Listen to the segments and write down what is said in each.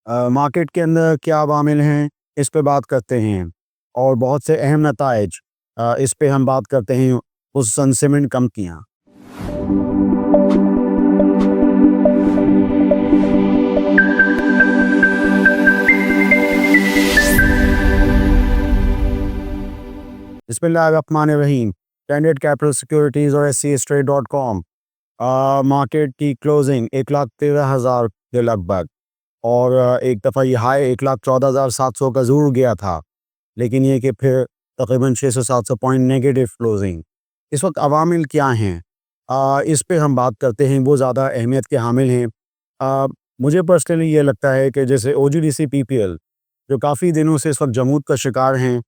Market के अंदर क्या अवामिल हैं, इस पे बात करते हैं और बहुत से अहम नताइज इस पे हम बात करते हैं उस सीमेंट कंपनियाँ। बिस्मिल्लाहिर्रहमानिर्रहीम। स्टैंडर्ड कैपिटल सिक्योरिटीज़ और SCStrade.com मार्केट की क्लोजिंग 1,13,000 के लगभग और एक दफ़ा ये हाई 1,14,700 का ज़रूर गया था, लेकिन ये कि फिर तकरीबन 600-700 पॉइंट नेगेटिव क्लोजिंग। इस वक्त अवामिल क्या हैं, इस पे हम बात करते हैं। वो ज़्यादा अहमियत के हामिल हैं। अ, मुझे पर्सनली ये लगता है कि जैसे OGDC PPL जो काफ़ी दिनों से इस वक्त जमूद का शिकार हैं,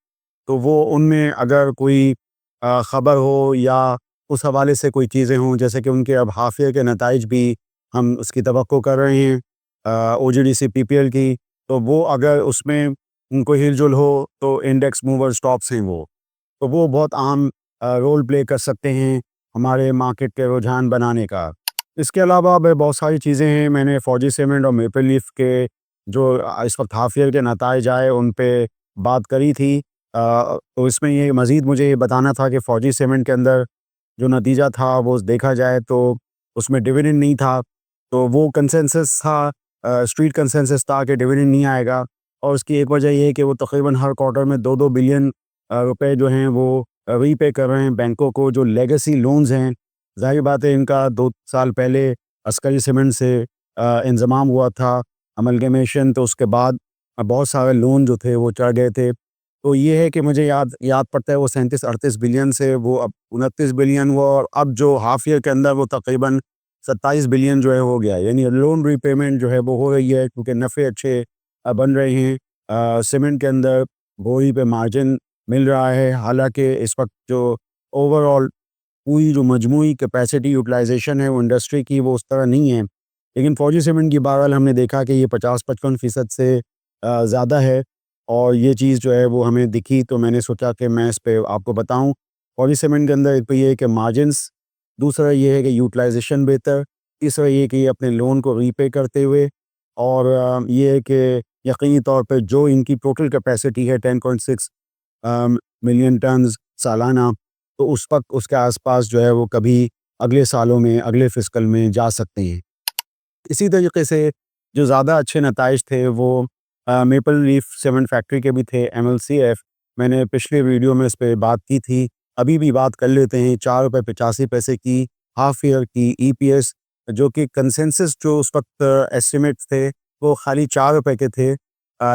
तो वो उनमें अगर कोई ख़बर हो या उस हवाले से कोई चीज़ें हों, जैसे कि उनके अब हाफ़िज़ के नताइज भी हम उसकी तवक्को कर रहे हैं OGDC PPL की, तो वो अगर उसमें उनको हिलजुल हो तो इंडेक्स मूवर स्टॉक्स हैं वो, तो वो बहुत अहम रोल प्ले कर सकते हैं हमारे मार्केट के रुझान बनाने का। इसके अलावा भी बहुत सारी चीज़ें हैं। मैंने फौजी सीमेंट और मेपल लीफ के जो इस वक्त हाफ ईयर के नताइज आए उन पे बात करी थी। तो इसमें ये मज़ीद मुझे ये बताना था कि फौजी सीमेंट के अंदर जो नतीजा था वो देखा जाए तो उसमें डिविडेंड नहीं था, तो वो कंसेंसस था, स्ट्रीट कंसेंसस था कि डिविडेंड नहीं आएगा। और उसकी एक वजह ये है कि वो तकरीबन हर क्वार्टर में 2-2 बिलियन रुपए जो हैं वो रीपे कर रहे हैं बैंकों को, जो लेगेसी लोन्स हैं। ज़ाहिर बात है इनका 2 साल पहले अस्करी सीमेंट से इंज़माम हुआ था अमलगमेशन, तो उसके बाद बहुत सारे लोन जो थे वो चढ़ गए थे। तो ये है कि मुझे याद याद पड़ता है वो 37-38 बिलियन से वो अब 29 बिलियन हुआ और अब जो हाफ ईयर के अंदर वो तकरीबन 27 बिलियन जो है हो गया। यानी लोन रीपेमेंट जो है वो हो रही है क्योंकि नफ़े अच्छे बन रहे हैं। सीमेंट के अंदर बोरी पे मार्जिन मिल रहा है। हालाँकि इस वक्त जो ओवरऑल पूरी जो मजमूई कैपेसिटी यूटिलाइज़ेशन है वो इंडस्ट्री की वो उस तरह नहीं है। लेकिन फौजी सीमेंट की बहरहाल हमने देखा कि ये 50-55% से ज़्यादा है और ये चीज़ जो है वो हमें दिखी, तो मैंने सोचा कि मैं इस पे आपको बताऊँ। फौजी सीमेंट के अंदर एक तो ये है कि मार्जिन्स, दूसरा ये है कि यूटिलाइज़ेशन बेहतर, तीसरा ये है कि ये अपने लोन को रीपे करते हुए और ये है कि यकीनी तौर पे जो इनकी टोटल कैपेसिटी है 10.6 मिलियन टन्स सालाना, तो उस वक़्त उसके आस-पास जो है वो कभी अगले सालों में, अगले फ़िस्कल में जा सकते हैं। इसी तरीके से जो ज़्यादा अच्छे नताइज थे वो मेपल लीफ सीमेंट फैक्ट्री के भी थे, MLCF। मैंने पिछले वीडियो में इस पे बात की थी, अभी भी बात कर लेते हैं। ₹4.85 की हाफ ईयर की EPS, जो कि कंसेंसस जो उस वक़्त एस्टिमेट्स थे वो खाली ₹4 के थे।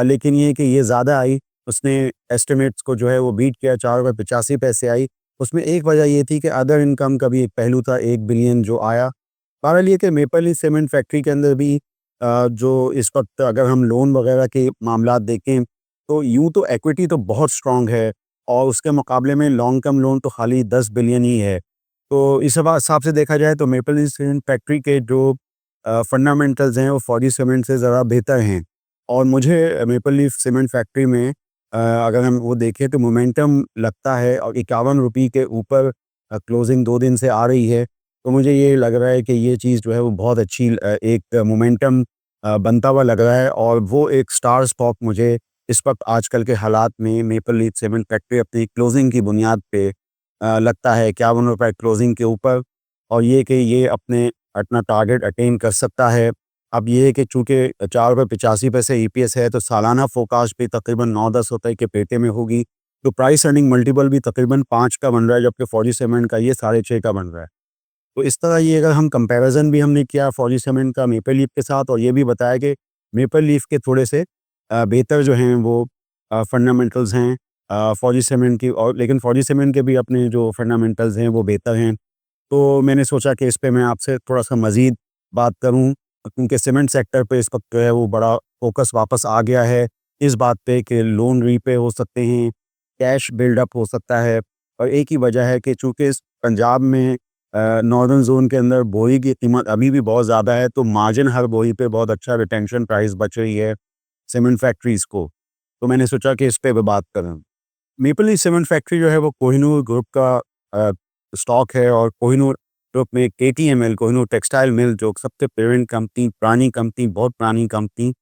लेकिन ये है कि ये ज़्यादा आई, उसने एस्टिमेट्स को जो है वो बीट किया, ₹4.85 आई। उसमें एक वजह ये थी कि अदर इनकम का भी एक पहलू था, 1 बिलियन जो आया। बहरहाल ये कि मेपल लीफ सीमेंट फैक्ट्री के अंदर भी जो इस वक्त अगर हम लोन वगैरह के मामलात देखें तो यूँ तो एक्विटी तो बहुत स्ट्रॉन्ग है और उसके मुकाबले में लॉन्ग टर्म लोन तो खाली 10 बिलियन ही है। तो इस हिसाब से देखा जाए तो मेपल लीफ सीमेंट फैक्ट्री के जो फंडामेंटल्स हैं वो फौजी सीमेंट से ज़रा बेहतर हैं। और मुझे मेपल लीफ सीमेंट फैक्ट्री में अगर हम वो देखें तो मोमेंटम लगता है और ₹51 के ऊपर क्लोजिंग 2 दिन से आ रही है। तो मुझे ये लग रहा है कि ये चीज़ जो है वो बहुत अच्छी एक मोमेंटम बनता हुआ लग रहा है और वो एक स्टार स्टॉक मुझे इस वक्त आजकल के हालात में मेपल लीफ सीमेंट फैक्ट्री अपनी क्लोजिंग की बुनियाद पे लगता है ₹51 क्लोजिंग के ऊपर। और ये कि ये अपना टारगेट अटेन कर सकता है। अब ये है कि चूँकि ₹4.85 EPS है तो सालाना फोरकास्ट भी तकरीबन ₹9-10 के पेटे में होगी। तो प्राइस अर्निंग मल्टीपल भी तकरीबन 5 का बन रहा है, जबकि फौजी सीमेंट का ये 6.5 का बन रहा है। तो इस तरह ये अगर हम कंपैरिज़न भी हमने किया फौजी सीमेंट का मेपल लीफ के साथ और ये भी बताया कि मेपल लीफ के थोड़े से बेहतर जो हैं वो फंडामेंटल्स हैं फौजी सीमेंट की, और लेकिन फौजी सीमेंट के भी अपने जो फंडामेंटल्स हैं वो बेहतर हैं। तो मैंने सोचा कि इस पे मैं आपसे थोड़ा-सा मज़ीद बात करूँ, क्योंकि सीमेंट सेक्टर पे इस वक़्त जो है वो बड़ा फ़ोकस वापस आ गया है इस बात पे कि लोन रीपे हो सकते हैं, कैश बिल्डअप हो सकता है। और एक ही वजह है कि चूँकि इस पंजाब में नॉर्दर्न ज़ोन के अंदर बोरी की कीमत अभी भी बहुत ज़्यादा है, तो मार्जिन हर बोरी पे बहुत अच्छा रिटेंशन प्राइस बच रही है सीमेंट फैक्ट्रीज़ को। तो मैंने सोचा कि इस पे भी बात करें। मेपल लीफ सीमेंट फैक्ट्री जो है वो कोहिनूर ग्रुप का अ, स्टॉक है और कोहिनूर ग्रुप में KTML कोहिनूर टेक्सटाइल मिल जो सबसे पेरेंट कंपनी, पुरानी कंपनी, बहुत पुरानी कंपनी,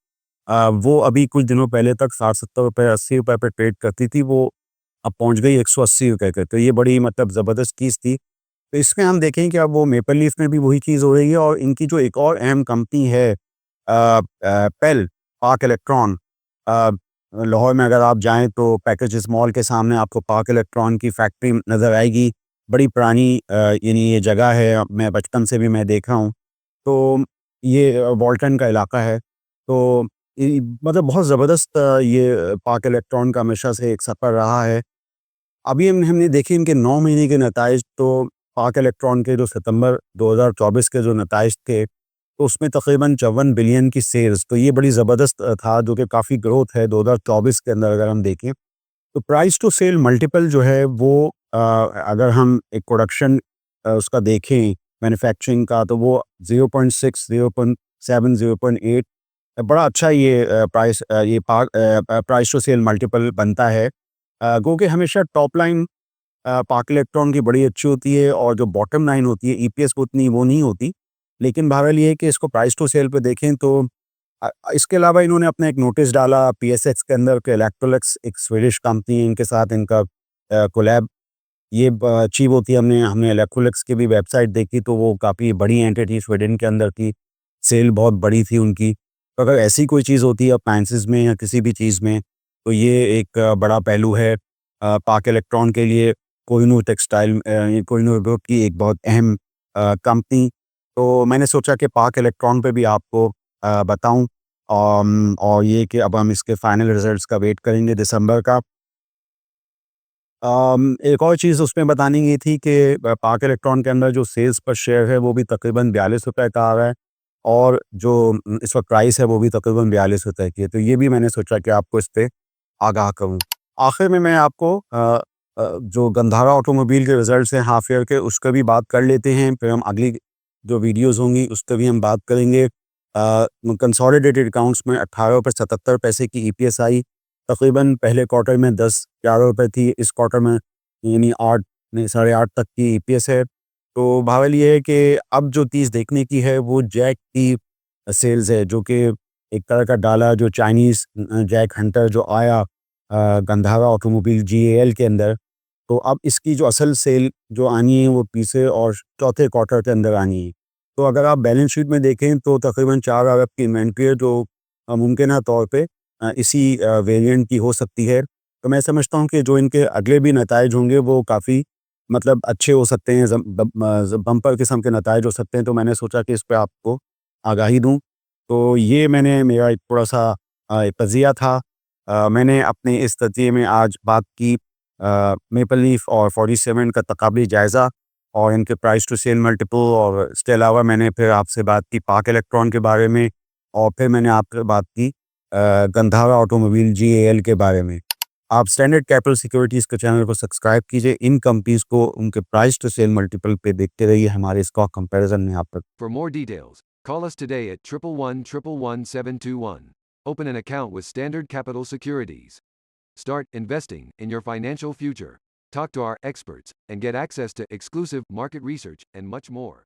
वो अभी कुछ दिनों पहले तक 60-70 रुपए, 80 रुपए पे ट्रेड करती थी, वो अब पहुँच गई 180 रुपए पे। तो ये बड़ी मतलब ज़बरदस्त चीज़ थी। तो इसमें हम देखें कि अब वो मेपल लीफ में भी वही चीज़ हो रही है, और इनकी जो एक और अहम कंपनी है पेल, पार्क इलेक्ट्रॉन, अ, लाहौर में अगर आप जाएँ तो पैकेजेस मॉल के सामने आपको पार्क इलेक्ट्रॉन की फैक्ट्री नज़र आएगी। बड़ी पुरानी यानी ये जगह है, मैं बचपन से भी मैं देख रहा हूँ। तो ये वॉल्टन का इलाका है। तो मतलब बहुत ज़बरदस्त ये पार्क इलेक्ट्रॉन का हमेशा से एक सफ़र रहा है। अभी हमने देखे इनके 9 महीने के नताइज, तो पार्क इलेक्ट्रॉन के जो सितंबर 2024 के जो नताइज थे, तो उसमें तकरीबन 54 बिलियन की सेल्स, तो ये बड़ी ज़बरदस्त था, जो कि काफ़ी ग्रोथ है 2024 के अंदर अगर हम देखें। तो प्राइस टू सेल मल्टीपल जो है वो अगर हम एक प्रोडक्शन उसका देखें मैन्युफैक्चरिंग का, तो वो 0.6, 0.7, 0.8, बड़ा अच्छा ये प्राइस टू सेल मल्टीपल बनता है। क्योंकि हमेशा टॉप लाइन पार्क इलेक्ट्रॉन की बड़ी अच्छी होती है, और जो बॉटम लाइन होती है ईपीएस उतनी वो नहीं होती। लेकिन बहरहाल ये है कि इसको प्राइस टू सेल पे देखें तो इसके अलावा इन्होंने अपना एक नोटिस डाला पीएसएक्स के अंदर के इलेक्ट्रोलक्स एक स्वीडिश कंपनी है, इनके साथ इनका कोलैब ये अचीव होती है। हमने हमने इलेक्ट्रोलक्स की भी वेबसाइट देखी, तो वो काफ़ी बड़ी एंटिटी स्वीडन के अंदर की, सेल बहुत बड़ी थी उनकी। तो अगर ऐसी कोई चीज़ होती है अप्लायंसेस में या किसी भी चीज़ में, तो ये एक बड़ा पहलू है पार्क इलेक्ट्रॉन के लिए। कोहिनूर टेक्सटाइल ये कोहिनूर ग्रुप की एक बहुत अहम कंपनी। तो मैंने सोचा कि पार्क इलेक्ट्रॉन पे भी आपको बताऊं, और ये कि अब हम इसके फाइनल रिजल्ट्स का वेट करेंगे दिसंबर का। एक और चीज़ उसमें बतानी ये थी कि पार्क इलेक्ट्रॉन के अंदर जो सेल्स पर शेयर है वो भी तकरीबन 42 रुपए का आ रहा है, और जो इस वक्त प्राइस है वो भी तकरीबन 42 रुपए की है। तो ये भी मैंने सोचा कि आपको इस पे आगाह करूँ। आखिर में मैं आपको जो गंधारा ऑटोमोबाइल के रिजल्ट्स हैं हाफ ईयर के, उसका भी बात कर लेते हैं, फिर हम अगली जो वीडियोज़ होंगी उस पर भी हम बात करेंगे। कंसोलिडेटेड अकाउंट्स में 18 रुपये 77 पैसे की ईपीएस आई। तकरीबन पहले क्वार्टर में 10-11 रुपए थी, इस क्वार्टर में यानी 8 नहीं 8.5 तक की ईपीएस है। तो बहरहाल ये है कि अब जो चीज़ देखने की है वो जैक की सेल्स है, जो कि एक तरह का डाला जो चाइनीज़ जैक हंटर जो आया गंधारा ऑटोमोबाइल जीएएल के अंदर। तो अब इसकी जो असल सेल जो आनी है वो तीसरे और चौथे क्वार्टर के अंदर आनी है। तो अगर आप बैलेंस शीट में देखें तो तकरीबन 4 अरब की इन्वेंट्री है, जो मुमकिन तौर पे इसी वेरिएंट की हो सकती है। तो मैं समझता हूँ कि जो इनके अगले भी नताइज होंगे वो काफ़ी मतलब अच्छे हो सकते हैं, बम्पर किस्म के नताइज हो सकते हैं। तो मैंने सोचा कि इस पे आपको आगाही दूँ। तो ये मेरा एक थोड़ा-सा एक तज़िया था। मैंने अपने इस तज़िये में आज बात की मेपल लीफ और 47 का तक़ाबली जायज़ा, और इनके प्राइस टू सेल मल्टीपल, और इसके अलावा मैंने फिर आपसे बात की पार्क इलेक्ट्रॉन के बारे में, और फिर मैंने आपसे बात की गंधारा ऑटोमोबाइल जीएएल के बारे में। आप स्टैंडर्ड कैपिटल सिक्योरिटीज़ के चैनल को सब्सक्राइब कीजिए। इन कंपनीज़ को उनके प्राइस टू सेल मल्टीपल पे देखते रहिए, हमारे स्टॉक कंपैरिज़न में आप तक। For more details, call us today at 111-111-721. Open an account with Standard Capital Securities. Start investing in your financial future. Talk to our experts and get access to exclusive market research and much more.